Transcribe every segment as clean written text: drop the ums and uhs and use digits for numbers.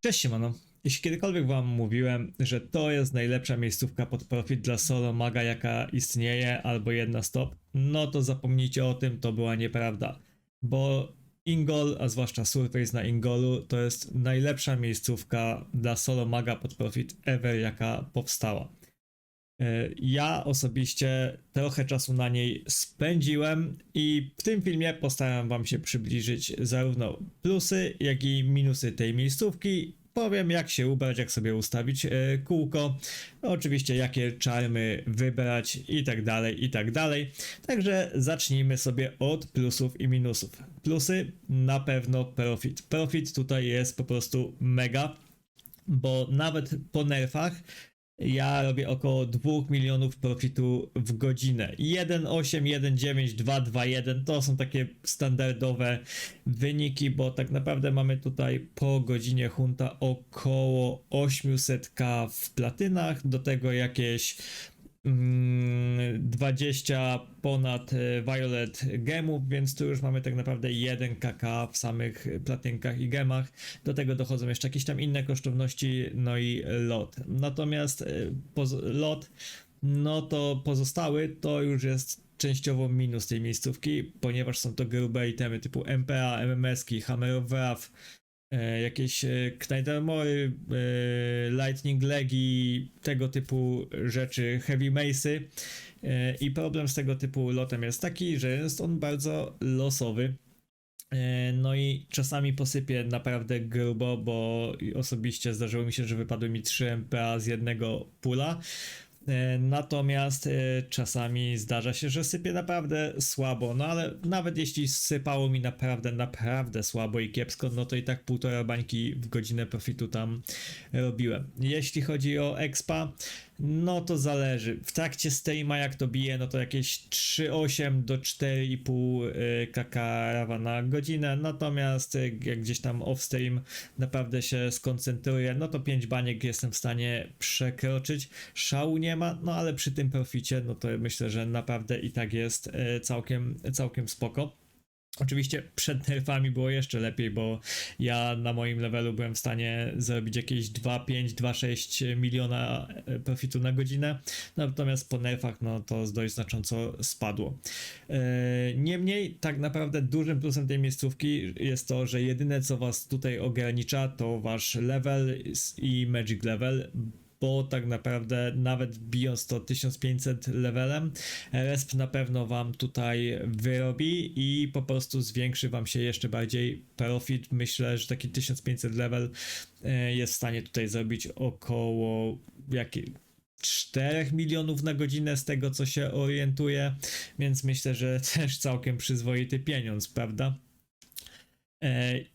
Cześć siemano. Jeśli kiedykolwiek wam mówiłem, że to jest najlepsza miejscówka pod profit dla solo maga jaka istnieje, albo jedna stop, no to zapomnijcie o tym, to była nieprawda. Bo Ingol, a zwłaszcza Surface na Ingolu, to jest najlepsza miejscówka dla solo maga pod profit ever jaka powstała. Ja osobiście trochę czasu na niej spędziłem i w tym filmie postaram wam się przybliżyć zarówno plusy, jak i minusy tej miejscówki. Powiem jak się ubrać, jak sobie ustawić kółko, oczywiście jakie czarmy wybrać i tak dalej, i tak dalej. Także zacznijmy sobie od plusów i minusów. Plusy na pewno profit. Profit tutaj jest po prostu mega, bo nawet po nerfach ja robię około 2 milionów profitu w godzinę. 1,8, 1,9, 2, 2,1 to są takie standardowe wyniki, bo tak naprawdę mamy tutaj po godzinie hunta około 800k w platynach, do tego jakieś 20 ponad Violet gemów, więc tu już mamy tak naprawdę 1kk w samych platynkach i gemach. Do tego dochodzą jeszcze jakieś tam inne kosztowności, no i lot. Natomiast lot, no to pozostały to już jest częściowo minus tej miejscówki, ponieważ są to grube itemy typu MPA, MMS-ki, Hammer of Wrath, jakieś Knight'Armory, Lightning Legi, tego typu rzeczy, Heavy Mace'y. I problem z tego typu lotem jest taki, że jest on bardzo losowy. No i czasami posypię naprawdę grubo, bo osobiście zdarzyło mi się, że wypadły mi 3 MPA z jednego pula. Natomiast czasami zdarza się, że sypie naprawdę słabo, no ale nawet jeśli sypało mi naprawdę słabo i kiepsko, no to i tak 1,5 bańki w godzinę profitu tam robiłem. Jeśli chodzi o expa, no to zależy. W trakcie streama jak to bije, no to jakieś 3,8 do 4,5 kk na godzinę, natomiast jak gdzieś tam off stream naprawdę się skoncentruję, no to 5 baniek jestem w stanie przekroczyć. Szału nie ma, no ale przy tym proficie, no to myślę, że naprawdę i tak jest całkiem spoko. Oczywiście przed nerfami było jeszcze lepiej, bo ja na moim levelu byłem w stanie zrobić jakieś 2,5, 2,6 miliona profitu na godzinę, natomiast po nerfach no to dość znacząco spadło. Niemniej tak naprawdę dużym plusem tej miejscówki jest to, że jedyne co was tutaj ogranicza to wasz level i magic level, bo tak naprawdę nawet bijąc to 1500 levelem, resp na pewno wam tutaj wyrobi i po prostu zwiększy wam się jeszcze bardziej profit. Myślę, że taki 1500 level jest w stanie tutaj zrobić około 4 milionów na godzinę z tego co się orientuję, więc myślę, że też całkiem przyzwoity pieniądz, prawda?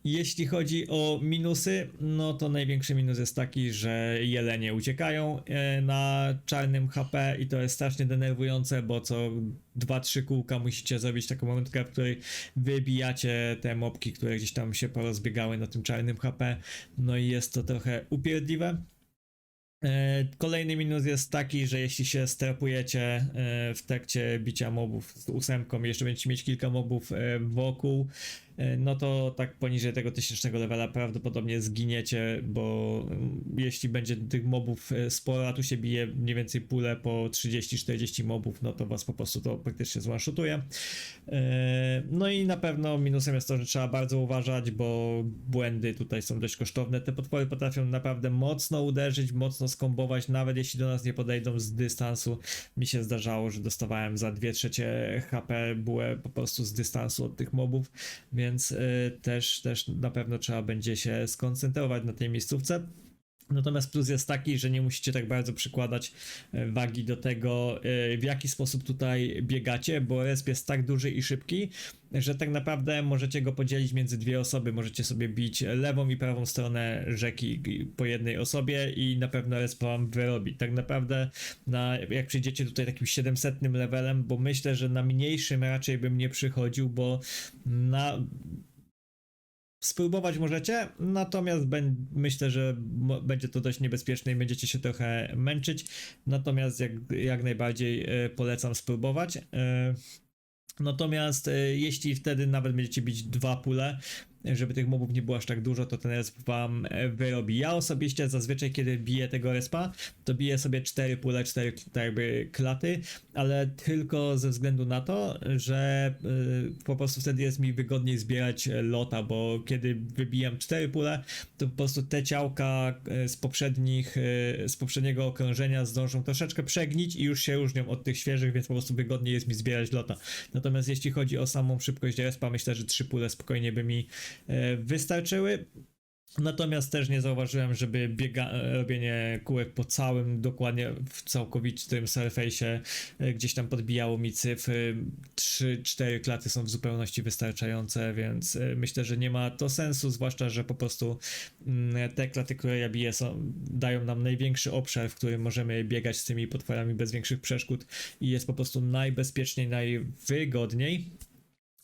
Jeśli chodzi o minusy, no to największy minus jest taki, że jelenie uciekają na czarnym HP i to jest strasznie denerwujące, bo co 2-3 kółka musicie zrobić taką momentkę, w której wybijacie te mobki, które gdzieś tam się porozbiegały na tym czarnym HP, no i jest to trochę upierdliwe. Kolejny minus jest taki, że jeśli się strapujecie w trakcie bicia mobów z 8, jeszcze będziecie mieć kilka mobów wokół, no to tak poniżej tego 1000 levela prawdopodobnie zginiecie, bo jeśli będzie tych mobów sporo, a tu się bije mniej więcej pulę po 30-40 mobów, no to was po prostu to praktycznie zone-shootuje. No i na pewno minusem jest to, że trzeba bardzo uważać, bo błędy tutaj są dość kosztowne. Te potwory potrafią naprawdę mocno uderzyć, mocno skombować, nawet jeśli do nas nie podejdą z dystansu. Mi się zdarzało, że dostawałem za 2/3 HP bułę po prostu z dystansu od tych mobów, więc też na pewno trzeba będzie się skoncentrować na tej miejscówce. Natomiast plus jest taki, że nie musicie tak bardzo przykładać wagi do tego, w jaki sposób tutaj biegacie, bo resp jest tak duży i szybki, że tak naprawdę możecie go podzielić między dwie osoby. Możecie sobie bić lewą i prawą stronę rzeki po jednej osobie i na pewno resp wam wyrobi. Tak naprawdę jak przyjdziecie tutaj takim 700 levelem, bo myślę, że na mniejszym raczej bym nie przychodził, bo spróbować możecie, natomiast myślę, że będzie to dość niebezpieczne i będziecie się trochę męczyć, natomiast jak najbardziej polecam spróbować. Natomiast jeśli wtedy nawet będziecie bić 2 pule, żeby tych mobów nie było aż tak dużo, to ten resp wam wyrobi. Ja osobiście zazwyczaj, kiedy biję tego respa, to biję sobie 4 pule, 4 tak jakby klaty, ale tylko ze względu na to, że po prostu wtedy jest mi wygodniej zbierać lota, bo kiedy wybijam 4 pule, to po prostu te ciałka z poprzedniego okrążenia zdążą troszeczkę przegnić i już się różnią od tych świeżych, więc po prostu wygodniej jest mi zbierać lota. Natomiast jeśli chodzi o samą szybkość respa, myślę, że 3 pule spokojnie by mi wystarczyły. Natomiast też nie zauważyłem, żeby robienie kółek po całym, dokładnie w całkowitym surface'ie gdzieś tam podbijało mi cyfry. 3-4 klaty są w zupełności wystarczające, więc myślę, że nie ma to sensu, zwłaszcza, że po prostu te klaty, które ja biję, dają nam największy obszar, w którym możemy biegać z tymi potworami bez większych przeszkód i jest po prostu najbezpieczniej, najwygodniej.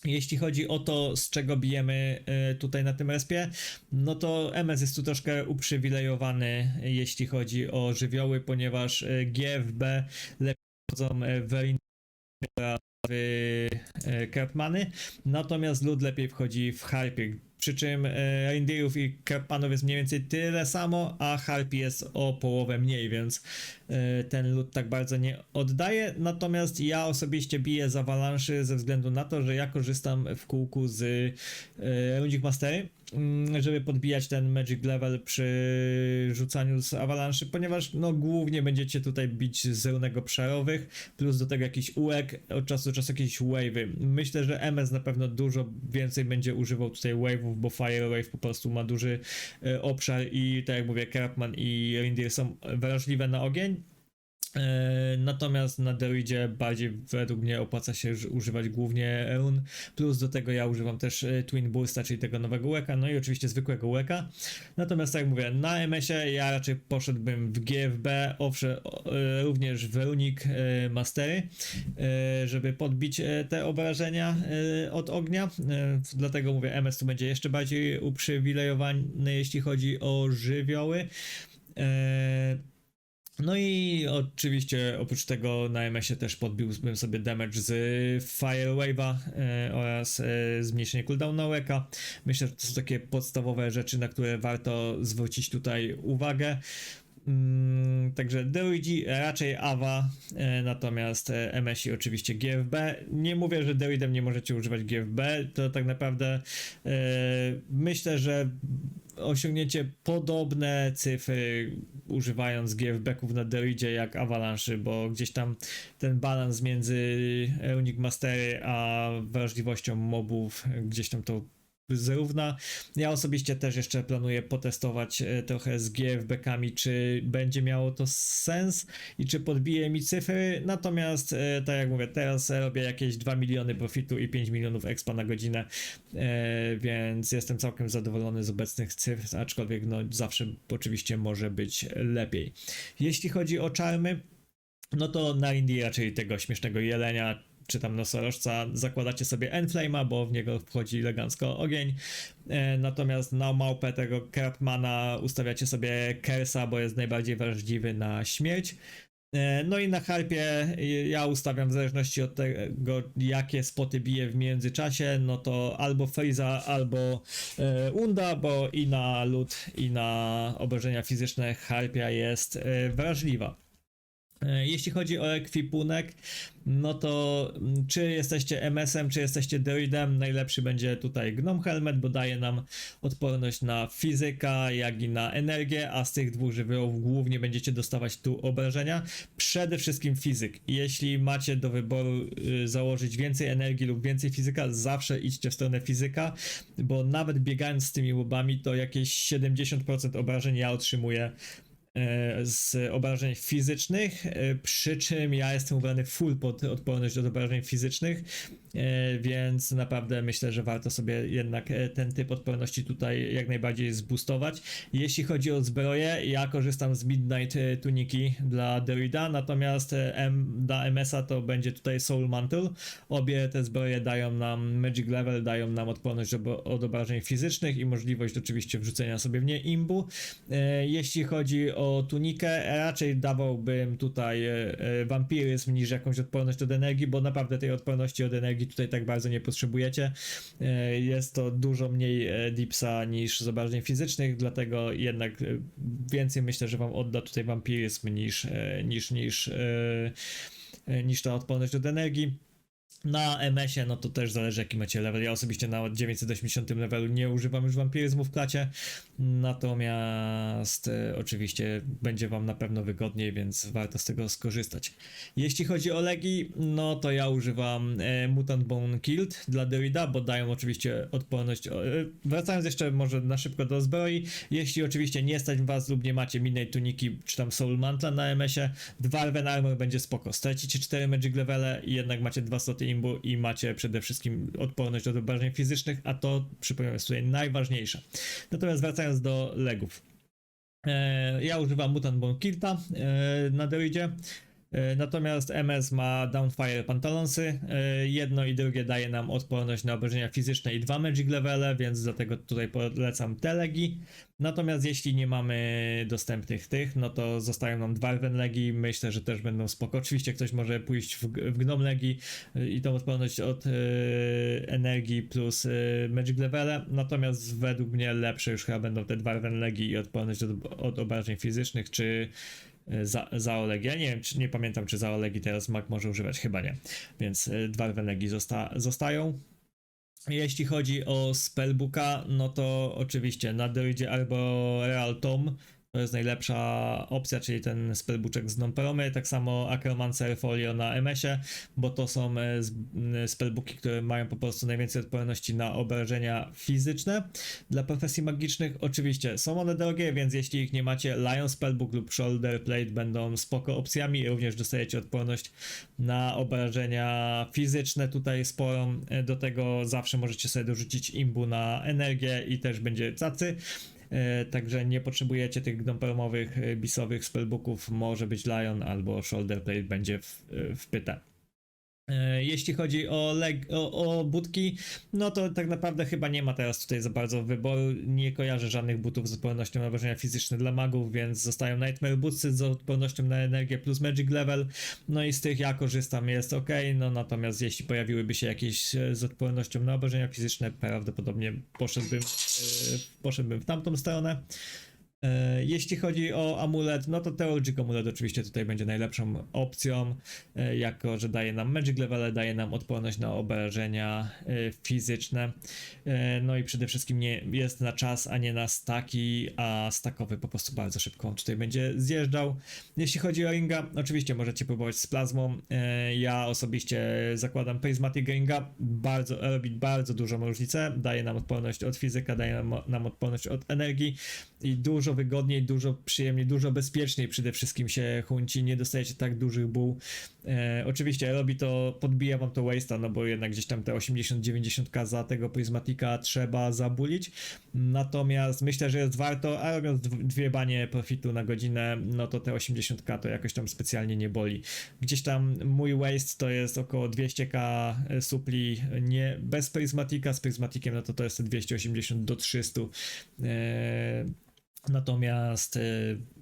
Jeśli chodzi o to, z czego bijemy tutaj na tym respie, no to MS jest tu troszkę uprzywilejowany, jeśli chodzi o żywioły, ponieważ GFB lepiej chodzą w Krapmany, natomiast lud lepiej wchodzi w Harpie. Przy czym reindeerów i Krapmanów jest mniej więcej tyle samo, a Harpy jest o połowę mniej, więc ten lud tak bardzo nie oddaje. Natomiast ja osobiście biję z Avalanche ze względu na to, że ja korzystam w kółku z Runic Mastery, żeby podbijać ten Magic Level przy rzucaniu z Avalanche, ponieważ no głównie będziecie tutaj bić z runek obszarowych, plus do tego jakiś ułek, od czasu do czasu jakieś wave'y. Myślę, że MS na pewno dużo więcej będzie używał tutaj wave'ów, bo Fire Wave po prostu ma duży obszar i tak jak mówię, Krapman i Reindeer są wrażliwe na ogień. Natomiast na Druidzie bardziej według mnie opłaca się używać głównie run, plus do tego ja używam też Twin Bursta, czyli tego nowego łeka, no i oczywiście zwykłego łeka. Natomiast tak jak mówię, na MS-ie ja raczej poszedłbym w GFB, owszem, również w Runic Mastery, żeby podbić te obrażenia od ognia, dlatego mówię, MS tu będzie jeszcze bardziej uprzywilejowany, jeśli chodzi o żywioły. No i oczywiście oprócz tego na MS-ie też podbiłbym sobie damage z Fire Wave'a oraz zmniejszenie cooldownu łeka. Myślę, że to są takie podstawowe rzeczy, na które warto zwrócić tutaj uwagę. Także Druidzi raczej Ava, natomiast MS-i oczywiście GFB. Nie mówię, że Druidem nie możecie używać GFB, to tak naprawdę myślę, że osiągnięcie podobne cyfry używając GFB-ków na Druidzie jak Avalanche, bo gdzieś tam ten balans między Runic Mastery a wrażliwością mobów gdzieś tam to zrówna. Ja osobiście też jeszcze planuję potestować trochę z GFB-kami, czy będzie miało to sens i czy podbije mi cyfry, natomiast tak jak mówię, teraz robię jakieś 2 miliony profitu i 5 milionów expa na godzinę, więc jestem całkiem zadowolony z obecnych cyfr, aczkolwiek no zawsze oczywiście może być lepiej. Jeśli chodzi o czarmy, no to na India, czyli tego śmiesznego jelenia, czy tam nosorożca, zakładacie sobie Enflame'a, bo w niego wchodzi elegancko ogień. Natomiast na małpę tego Krapmana ustawiacie sobie Kersa, bo jest najbardziej wrażliwy na śmierć. No i na Harpie ja ustawiam w zależności od tego, jakie spoty bije w międzyczasie, no to albo Freeza, albo Unda, bo i na lód, i na obrażenia fizyczne Harpia jest wrażliwa. Jeśli chodzi o ekwipunek, no to czy jesteście MS-em, czy jesteście Druidem, najlepszy będzie tutaj Gnome Helmet, bo daje nam odporność na fizyka, jak i na energię, a z tych dwóch żywiołów głównie będziecie dostawać tu obrażenia. Przede wszystkim fizyk. Jeśli macie do wyboru założyć więcej energii lub więcej fizyka, zawsze idźcie w stronę fizyka, bo nawet biegając z tymi mobami, to jakieś 70% obrażeń ja otrzymuję z obrażeń fizycznych, przy czym ja jestem ubrany full pod odporność do obrażeń fizycznych, więc naprawdę myślę, że warto sobie jednak ten typ odporności tutaj jak najbardziej zboostować. Jeśli chodzi o zbroję, ja korzystam z Midnight Tuniki dla Druida, natomiast dla MS-a to będzie tutaj Soul Mantle. Obie te zbroje dają nam Magic Level, dają nam odporność od obrażeń fizycznych i możliwość oczywiście wrzucenia sobie w nie imbu. Jeśli chodzi o tunikę, raczej dawałbym tutaj wampiryzm niż jakąś odporność od energii, bo naprawdę tej odporności od energii tutaj tak bardzo nie potrzebujecie. Jest to dużo mniej dipsa niż z obrażeń fizycznych, dlatego jednak więcej myślę, że wam odda tutaj wampiryzm niż ta odporność od energii. Na MS-ie, no to też zależy jaki macie level. Ja osobiście na 980 levelu nie używam już wampiryzmu w klacie, natomiast oczywiście będzie wam na pewno wygodniej, więc warto z tego skorzystać. Jeśli chodzi o legi, no to ja używam Mutant Bone Kilt dla Derrida, bo dają oczywiście odporność. Wracając jeszcze może na szybko do zbroi, jeśli oczywiście nie stać was lub nie macie Midnight Tuniki czy tam Soul Mantla na MS-ie, Dwarven Armor będzie spoko. Stracicie 4 magic levele i jednak macie 2 sloty imbu i macie przede wszystkim odporność od obrażeń fizycznych, a to przypomnę jest tutaj najważniejsze. Natomiast wracając do legów. Ja używam Mutant Bone Kilta na Derridzie. Natomiast MS ma Downfire Pantalonsy, jedno i drugie daje nam odporność na obrażenia fizyczne i 2 magic levele, więc dlatego tutaj polecam te legi. Natomiast jeśli nie mamy dostępnych tych, no to zostają nam Dwarven legi, myślę, że też będą spoko. Oczywiście ktoś może pójść w Gnome legi i tą odporność od energii plus magic levele, natomiast według mnie lepsze już chyba będą te Dwarven legi i odporność od obrażeń fizycznych, czy za Olegi. Ja nie wiem, nie pamiętam, czy za Olegi teraz Mag może używać, chyba nie. Więc Dwarven legi zostają. Jeśli chodzi o spellbooka, no to oczywiście na Druidzie albo Real Tom to jest najlepsza opcja, czyli ten spellbooczek z non-promy, tak samo Acromancer Folio na MS-ie, bo to są spellbooki, które mają po prostu najwięcej odporności na obrażenia fizyczne dla profesji magicznych. Oczywiście są one drogie, więc jeśli ich nie macie, Lion Spellbook lub Shoulder Plate będą spoko opcjami, również dostajecie odporność na obrażenia fizyczne tutaj sporą, do tego zawsze możecie sobie dorzucić imbu na energię i też będzie cacy. Także nie potrzebujecie tych gnomperomowych, bisowych spellbooków, może być Lion albo Shoulder Plate będzie w pyta. Jeśli chodzi o butki, no to tak naprawdę chyba nie ma teraz tutaj za bardzo wyboru. Nie kojarzę żadnych butów z odpornością na obrażenia fizyczne dla magów, więc zostają Nightmare Bootsy z odpornością na energię plus Magic Level. No i z tych ja korzystam, jest ok. No natomiast jeśli pojawiłyby się jakieś z odpornością na obrażenia fizyczne, prawdopodobnie poszedłbym w tamtą stronę. Jeśli chodzi o amulet, no to Theurgic Amulet oczywiście tutaj będzie najlepszą opcją, jako że daje nam Magic Level, daje nam odporność na obrażenia fizyczne, no i przede wszystkim nie jest na czas, a nie na staki, a stakowy po prostu bardzo szybko on tutaj będzie zjeżdżał. Jeśli chodzi o Ringa, oczywiście możecie próbować z plazmą, ja osobiście zakładam Prismatic Ringa, robi bardzo dużą różnicę, daje nam odporność od fizyka, daje nam odporność od energii i dużo wygodniej, dużo przyjemniej, dużo bezpieczniej przede wszystkim się hunci, nie dostajecie tak dużych ból. Oczywiście robi to, podbija wam to waste'a, no bo jednak gdzieś tam te 80-90k za tego Prismatika trzeba zabulić, natomiast myślę, że jest warto, a robiąc 2 banie profitu na godzinę, no to te 80k to jakoś tam specjalnie nie boli. Gdzieś tam mój waste to jest około 200k supli, nie bez Prismatika, z Prismatikiem no to jest te 280 do 300. Natomiast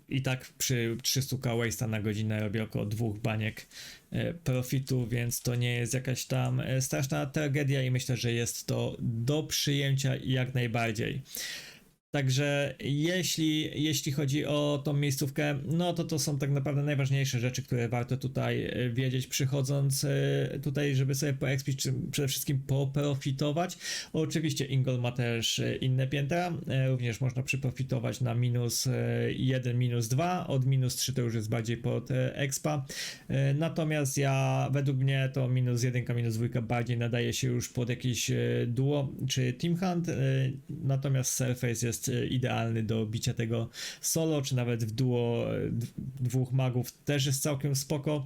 i tak przy 300k waste'a na godzinę robię około 2 baniek profitu, więc to nie jest jakaś tam straszna tragedia i myślę, że jest to do przyjęcia jak najbardziej. Także jeśli chodzi o tą miejscówkę, no to są tak naprawdę najważniejsze rzeczy, które warto tutaj wiedzieć, przychodząc tutaj, żeby sobie poekspić, czy przede wszystkim poprofitować. Oczywiście Ingol ma też inne piętra, również można przyprofitować na -1, -2, od -3 to już jest bardziej pod expa, natomiast według mnie to -1, -2 bardziej nadaje się już pod jakieś duo czy team hunt, natomiast Surface jest idealny do bicia tego solo, czy nawet w duo 2 magów też jest całkiem spoko.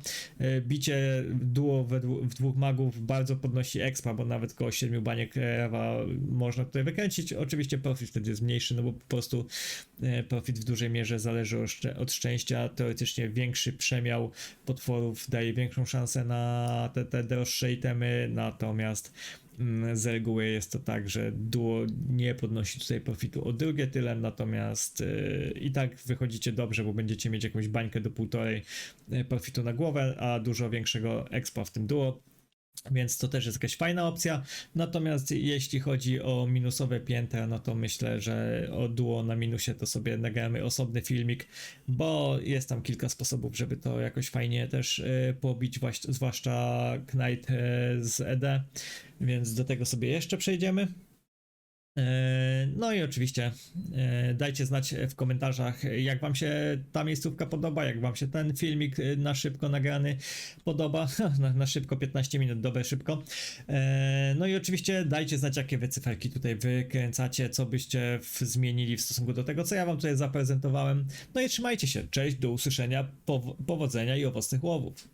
Bicie duo w 2 magów bardzo podnosi expa, bo nawet koło 7 baniek rewa można tutaj wykręcić. Oczywiście profit wtedy jest mniejszy, no bo po prostu profit w dużej mierze zależy od szczęścia. Teoretycznie większy przemiał potworów daje większą szansę na te droższe itemy, natomiast Z reguły jest to tak, że duo nie podnosi tutaj profitu o drugie tyle, natomiast i tak wychodzicie dobrze, bo będziecie mieć jakąś bańkę do 1,5 profitu na głowę, a dużo większego expa w tym duo. Więc to też jest jakaś fajna opcja. Natomiast jeśli chodzi o minusowe piętra, no to myślę, że o duo na minusie to sobie nagramy osobny filmik, bo jest tam kilka sposobów, żeby to jakoś fajnie też pobić, zwłaszcza Knight z ED, więc do tego sobie jeszcze przejdziemy. No i oczywiście dajcie znać w komentarzach, jak wam się ta miejscówka podoba, jak wam się ten filmik na szybko nagrany podoba, na szybko 15 minut, dobre szybko. No i oczywiście dajcie znać, jakie wy cyferki tutaj wykręcacie, co byście zmienili w stosunku do tego, co ja wam tutaj zaprezentowałem. No i trzymajcie się, cześć, do usłyszenia, powodzenia i owocnych łowów.